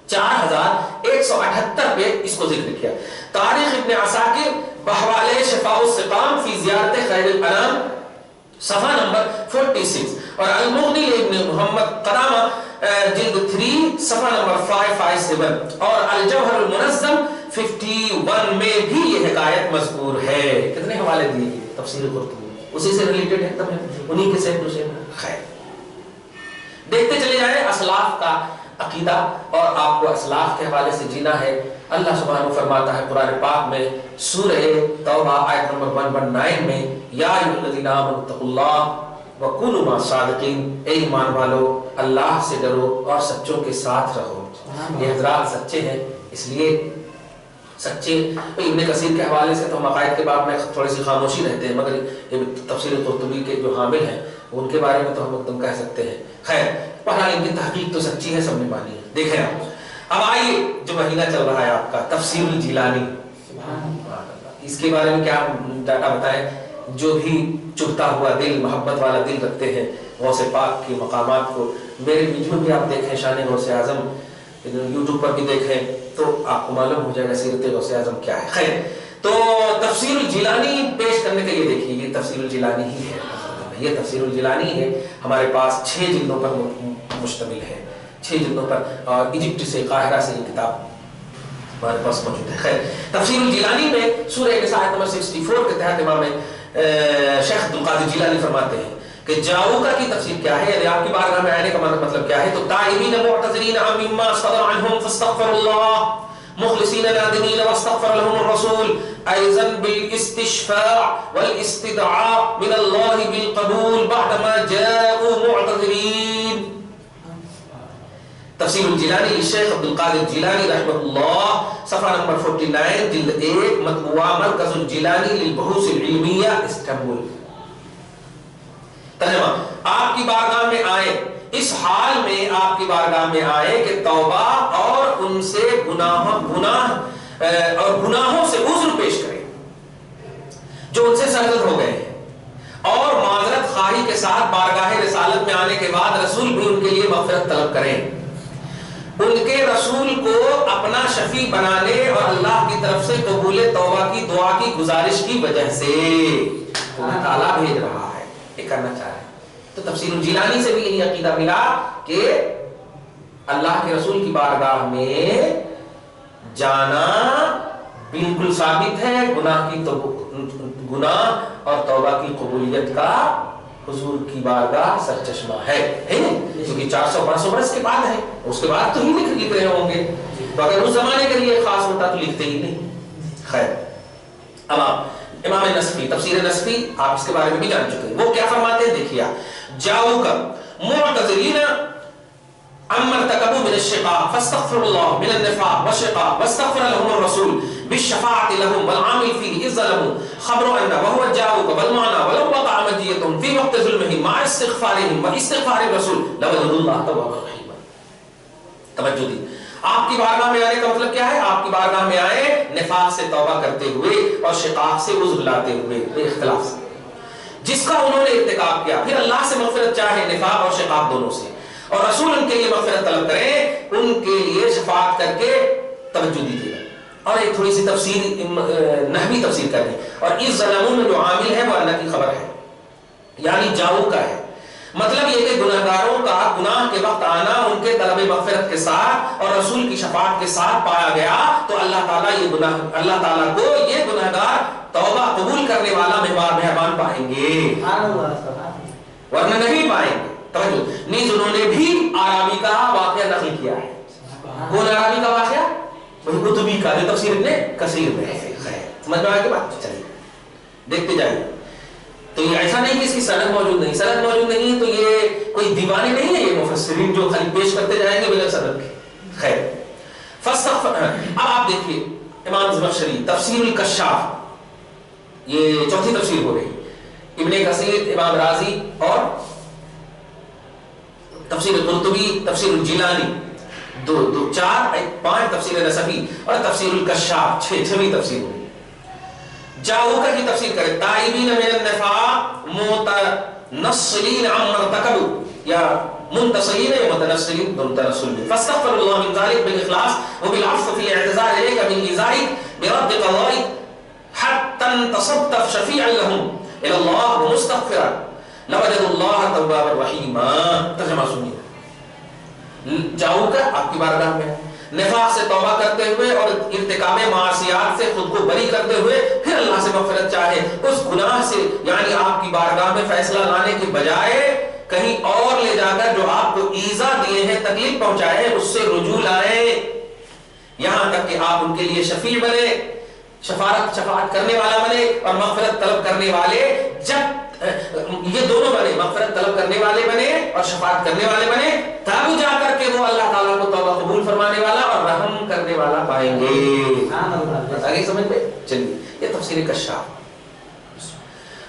4178 پہ اس کو ذکر کیا. تاریخ ابن عساکر بحوالے شفاء السقام فی زیارت خیر الانام صفحہ نمبر 46 اور المغنی ابن محمد قدامہ جلد 3 صفحہ نمبر 557 اور الجوہر المنظم 51 میں بھی یہ حکایت مذکور ہے. کتنے حوالے دیے گئے؟ تفسیر قرطبی اسی سے ریلیٹڈ ہے، تب انہی کے سیکٹر سے. خیر دیکھتے چلے جائیں اسلاف کا عقیدہ اور آپ کو اسلاف کے حوالے سے جینا ہے. اللہ سبحانہ فرماتا ہے قرآن پاک میں سورہ توبہ آیت نمبر 119 میں یا ایھا الذین آمنوا اتقوا اللہ وکونوا مع الصادقین، اے ایمان والو اللہ سے ڈرو اور سچوں کے ساتھ رہو. یہ حضرات سچے ہیں، اس لیے سچے. ابن کثیر کے حوالے سے تو ہم عقائد کے باب میں تھوڑی سی خاموشی رہتے ہیں، مگر تفسیر قرطبی کے جو حامل ہیں ان کے بارے میں تو ہم ایک کہہ سکتے ہیں. خیر بہرحال ان کی تحقیق تو سچی ہے، سب نے مانی ہے. دیکھیں آپ اب آئیے جو مہینہ چل رہا ہے آپ کا تفسیر الجیلانی، اس کے بارے میں کیا ڈاٹا بتائیں. جو بھی چبھتا ہوا دل، محبت والا دل رکھتے ہیں غوث پاک کی مقامات کو، میرے ویڈیو میں بھی آپ دیکھیں شان غوث اعظم، یوٹیوب پر بھی دیکھیں تو آپ کو معلوم ہو جائے گا سیرت غوث اعظم کیا ہے. خیر تو تفسیر الجیلانی پیش کرنے کے لیے دیکھیے یہ تفسیر الجیلانی ہی ہے. یہ تفسیر الجیلانی ہے، ہمارے پاس 6 جلدوں پر مشتمل ہے، 6 جلدوں پر، اور ایجپٹ سے قاہرہ سے یہ کتاب ہمارے پاس موجود ہے. خیر تفسیر الجیلانی میں سورہ نساء نمبر 64 کے تحت امام شیخ عبد القادر جیلانی فرماتے ہیں کہ جاؤکا کی تفسیر کیا ہے، یعنی آپ کی بارگاہ میں آنے کا مطلب کیا ہے. تو تائبین معتذرین عما صدر عنہم فاستغفر اللہ مخلصین نادمین واستغفر لهم الرسول ايضا بالاستشفاع والاستدعاء من الله بالقبول بعدما جاءوا معتذرین. تفسیر الجیلانی شیخ عبد القادر جیلانی رحمہ اللہ صفحہ نمبر 49 جلد 1 مطبوعہ مرکز الجیلانی للبحوث العلمیہ استنبول. ترجمہ آپ کی بارگاہ میں آئے، اس حال میں آپ کی بارگاہ میں آئے کہ توبہ اور ان سے گناہوں سے عذر پیش کریں جو ان سے سرزد ہو گئے ہیں، اور معذرت خواہی کے ساتھ بارگاہ رسالت میں آنے کے بعد رسول بھی ان کے لیے مغفرت طلب کریں، ان کے رسول کو اپنا شفیع بنانے اور اللہ کی طرف سے قبول توبہ کی دعا کی گزارش کی وجہ سے اللہ تعالیٰ بھیج رہا ہے، یہ کرنا چاہ رہے ہیں. تو تفسیر الجیلانی سے بھی یہی عقیدہ ملا کہ اللہ کے رسول کی بارگاہ میں جانا بالکل ثابت ہے، گناہ اور توبہ کی قبولیت کا حضور کی بارگاہ سرچشمہ ہے کیونکہ 400-500 برس کے بعد ہے، اس کے بعد تو ہی لکھ رہے ہوں گے، تو اگر اس زمانے کے لیے خاص ہوتا تو لکھتے ہی نہیں. خیر اب آپ امام نصفی تفسیر نصفی آپ اس کے بارے میں بھی جان چکے ہیں، وہ کیا فرماتے ہیں دیکھیے. جاؤ کا معتذرین عما ارتكبوا من الشقاق فاستغفر الله من النفاق والشقاق واستغفر لهم الرسول بالشفاعة لهم والعامل فيه إذ ظلموا خبر أن وهو جاءوك بالمعنى ولو وقع مجيتهم في وقت ظلمهم مع استغفارهم واستغفار الرسول لوجدوا الله توابا رحيما. توجہ دی، آپ کی بارگاہ میں آنے کا مطلب کیا ہے؟ آپ کی بارگاہ میں آئے نفاق سے توبہ کرتے ہوئے اور شقاق سے عذر لاتے ہوئے، بے اختلاف سے جس کا انہوں نے ارتکاب کیا، پھر اللہ سے مغفرت چاہے نفاق اور شقاق دونوں سے، اور رسول ان کے لیے مغفرت طلب کریں، ان کے لیے شفاعت کر کے توجہ دیجیے. اور ایک تھوڑی سی تفسیر نحوی تفسیر کریں، اور اس ظلموں میں جو عامل ہے وہ اللہ کی خبر ہے، یعنی جاؤ کا ہے. مطلب یہ کہ گناہگاروں کا گناہ کے وقت آنا ان کے طلب مغفرت کے ساتھ اور رسول کی شفاعت کے ساتھ پایا گیا تو اللہ تعالیٰ کو یہ گناہگار توبہ قبول کرنے والا مہربان پائیں گے، ورنہ نہیں پائیں گے. توجہ نیز انہوں نے بھی آرامی کا واقعہ نقل کیا ہے. کون آرامی کا واقعہ؟ وہی قرطبی کا جو تفسیر ابن کثیر میں ہے. سمجھ میں آئے کہ بات؟ چلیے دیکھتے جائیے. تو یہ ایسا نہیں کہ اس کی سند موجود نہیں، سند موجود نہیں ہے تو یہ کوئی دیوانے نہیں ہے یہ مفسرین جو خالی پیش کرتے جائیں گے بلا سند کے. خیر اب آپ دیکھیے امام زمخشری تفسیر الکشاف، یہ چوتھی تفسیر ہو رہی، ابن کثیر، امام رازی اور تفسیر قرطبی، تفسیر الجیلانی 4-5 تفسیر نصفی اور تفسیر الکشاف 6ویں تفسیر ہوئی. جاؤکا کی تفسیر کرے تائبین من النفاق متنصلین عما ارتکبوا، یا منتصرین و متنصرین دون تنصل بھی. فاستغفر اللہ من ذلك بالاخلاص وبالعفو في الاعتذار اليك من ايذائك برد قضائك حتى انتصبت شفيعا لهم الى الله ومستغفرا لوجد الله توابا رحيما. ترجمہ سنیے. جاؤ کا آپ کی بارگاہ میں نفاق سے توبہ کرتے ہوئے اور ارتکاب معصیات سے خود کو بری کرتے ہوئے پھر اللہ سے مغفرت چاہے. اس گناہ سے یعنی آپ کی بارگاہ میں فیصلہ لانے کے بجائے کہیں اور لے جا کر جو آپ کو ایذا دیے ہیں تکلیف پہنچائے اس سے رجوع لائیں یہاں تک کہ آپ ان کے لیے شفیع بنے, شفاعت کرنے والا بنے اور مغفرت طلب کرنے والے. جب یہ دونوں بنے, مغفرت طلب کرنے والے بنے اور شفاعت کرنے والے بنے, تب جا کر کے وہ اللہ تعالیٰ کو توبہ قبول فرمانے والا اور رحم کرنے والا پائیں گے. آگے سمجھ میں چلیے. یہ تفسیر کشاف.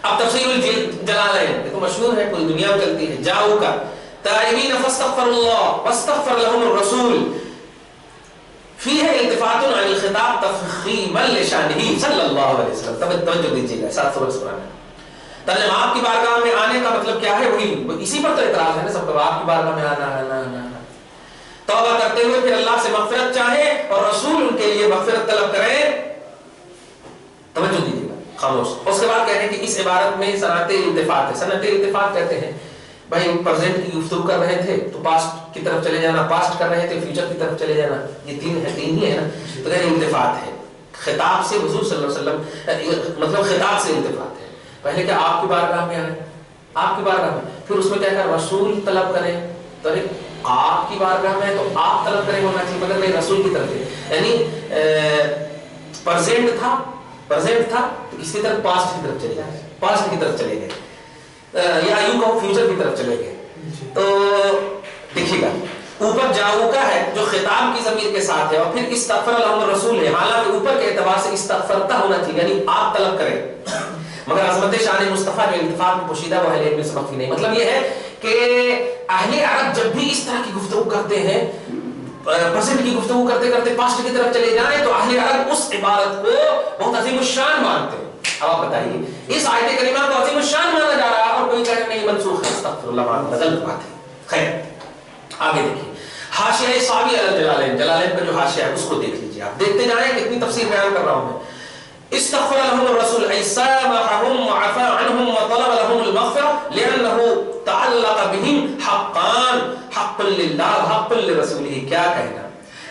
اب تفسیر الجلالین یہ تو مشہور ہے, پوری دنیا میں چلتی ہے. جاؤ کا تائبین فاستغفر اللہ واستغفر لهم الرسول فیہ التفات عن الخطاب تفخیما لشانہ صلی اللہ علیہ وسلم. توجہ دیجیے گا 700 قرآن ہے. ترجمہ آپ کی بارگاہ میں آنے کا مطلب کیا ہے, وہی اسی پر تو اعتراض ہے نا سب کا. آپ کی بارگاہ میں آنا توبہ کرتے ہوئے پھر اللہ سے مغفرت چاہے اور رسول ان کے لیے مغفرت طلب کریں. توجہ دیجیے گا خاموش. اس کے بعد کہتے ہیں کہ اس عبارت میں صنعت التفات ہے. صنعت التفات کہتے ہیں بھائی پریزنٹ کی گفتگو کر رہے تھے تو پاسٹ کی طرف چلے جانا, پاسٹ کر رہے تھے فیوچر کی طرف چلے جانا. یہ تین ہی ہے نا. تو کہتے ہیں التفات ہے خطاب سے, حضور صلی اللہ علیہ وسلم مطلب خطاب سے التفات ہے. پہلے کہ آپ کی بارگاہ میں آئے, آپ کی بارگاہ میں, پھر اس میں کیا کہا رسول طلب کریں. تو آپ کی بارگاہ میں تو آپ طلب کریں ہونا چاہیے مگر نہیں رسول کی طرف سے. یعنی پریزنٹ تھا تو اس کی طرف پاسٹ کی طرف چلے گئے, پاسٹ کی طرف چلے گئے یا یوں کہو فیوچر کی طرف چلے گئے. تو دیکھیے گا اوپر جاؤ کا ہے جو خطاب کی ضمیر کے ساتھ ہے اور پھر استغفر لهم الرسول ہے. حالانکہ اوپر کے اعتبار سے استغفرتا ہونا چاہیے یعنی آپ طلب کریں مگر عظمت شان مصطفیٰ جو التفات میں پوشیدہ وہ اہل علم میں سبق نہیں. مطلب یہ ہے کہ اہل عرب جب بھی اس طرح کی گفتگو کرتے ہیں پرسنٹ کی گفتگو کرتے کرتے پاسٹ کی طرف چلے جائیں تو اہل عرب اس عبارت کو بہت عظیم الشان مانتے ہیں. اب آپ بتائیے اس آیت کریمہ کو عظیم الشان مانا جا رہا ہے اور کوئی کہے نہیں منسوخ ہے. استغفر اللہ غلط بات ہے. خیر آگے دیکھیے حاشیہ صاوی علی الجلالین, جلالین کا جو حاشیہ ہے اس کو دیکھ لیجیے. آپ دیکھتے جائیں کتنی تفسیر بیان کر رہا ہوں میں. استغفر لهم الرسول اي سامحهم وعفى عنهم وطلب لهم المغفرة لأنه تعلق بهم حقان, حق لله وحق لرسوله. کیا کہنا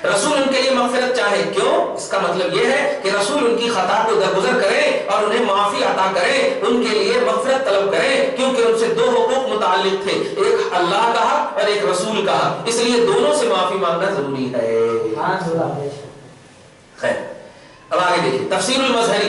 رسول ان کے لیے مغفرت چاہے کیوں؟ اس کا مطلب یہ ہے کہ رسول ان کی خطا کو درگزر کرے اور انہیں معافی عطا کرے, ان کے لیے مغفرت طلب کرے کیونکہ ان سے دو حقوق متعلق تھے, ایک اللہ کا حق اور ایک رسول کا حق, اس لیے دونوں سے معافی مانگنا ضروری ہے. خیر اب آگے دیکھیں تفسیر المظہری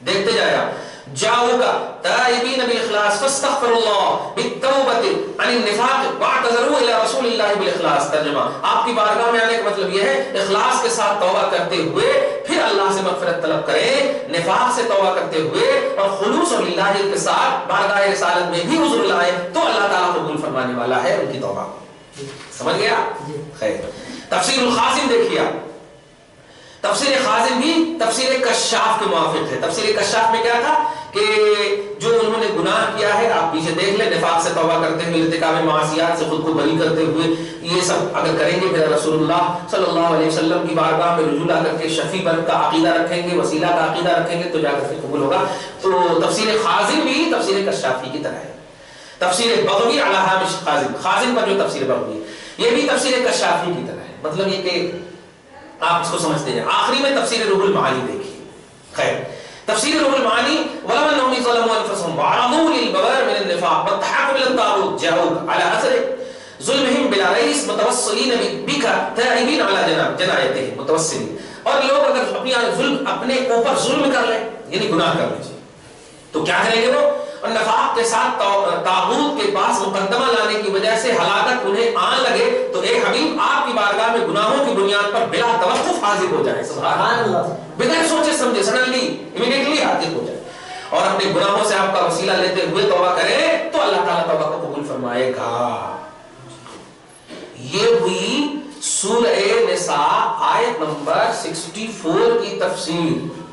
دیکھتے جائے آپ. جاؤ کا تائبین بالاخلاص فاستغفر اللہ بالتوبۃ عن النفاق واعتذروا الى رسول اللہ بالاخلاص. ترجمہ آپ کی بارگاہ میں آنے کا مطلب یہ ہے اخلاص کے ساتھ توبہ کرتے ہوئے پھر اللہ سے مغفرت طلب کریں, نفاق سے توبہ کرتے ہوئے اور خلوص اور للہ کے ساتھ بارگاہ رسالت میں بھی حضور لائیں تو اللہ تعالیٰ قبول فرمانے والا ہے ان کی توبہ. سمجھ گیا؟ خیر تفسیر الخازن دیکھیے آپ. تفسیر خازن بھی تفسیر کشاف کے موافق ہے. تفسیر کشاف میں کیا تھا کہ جو انہوں نے گناہ کیا ہے آپ پیچھے دیکھ لیں, نفاق سے توبہ کرتے ہوئے, ارتکاب معصیات سے خود کو بری کرتے ہوئے, یہ سب اگر کریں گے پھر رسول اللہ صلی اللہ علیہ وسلم کی بارگاہ میں رجوع کر کے شفیع بن کا عقیدہ رکھیں گے, وسیلہ کا عقیدہ رکھیں گے تو جا کر قبول ہوگا. تو تفسیر خازن بھی تفسیر کشافی کی طرح ہے. تفسیر بغوی علی ہامش خازن, خازن پر جو تفسیر بغوی ہے یہ بھی تفسیر کشافی کی طرح ہے. مطلب یہ کہ آپ اس کو سمجھتے ہیں. آخری میں تفسیر روح المعانی دیکھیے. خیر تفسیر روح المعانی ولو انهم ظلموا انفسهم وعرضوا للبوار من النفاق والتحاكم الى الطاغوت جاءوك على اثر ظلمهم بلا رئيس متوسلين بك تائبين على جنايتهم متوسلين. اور لوگ اگر اپنے اوپر ظلم کر لیں یعنی گناہ کر لیں تو کیا کریں گے وہ, اور نفاق کے ساتھ طاغوت کے پاس مقدمہ لانے کی وجہ سے ہلاکت انہیں آن لگے تو اے حبیب آپ کی بارگاہ میں گناہوں کی بنیاد پر بلا توقف حاضر ہو جائیں. سبحان اللہ. بغیر سوچے سمجھے سڈنلی امیڈیٹلی حاضر ہو جائیں اور اپنے گناہوں سے آپ کا وسیلہ لیتے ہوئے توبہ کریں تو اللہ تعالیٰ توبہ کو قبول فرمائے گا. یہ ہوئی سورہ نساء آیت نمبر 64 کی تفسیر.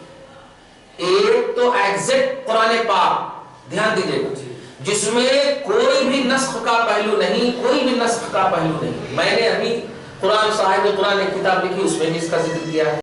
ایک تو ایگزیکٹ قرآن پاک دھیان دیجئے گا, جس میں کوئی بھی نسخ کا پہلو نہیں، کوئی بھی نسخ کا پہلو نہیں. میں نے ابھی قرآن صاحب قرآن ایک کتاب لکھی، اس میں بھی اس کا ذکر کیا ہے.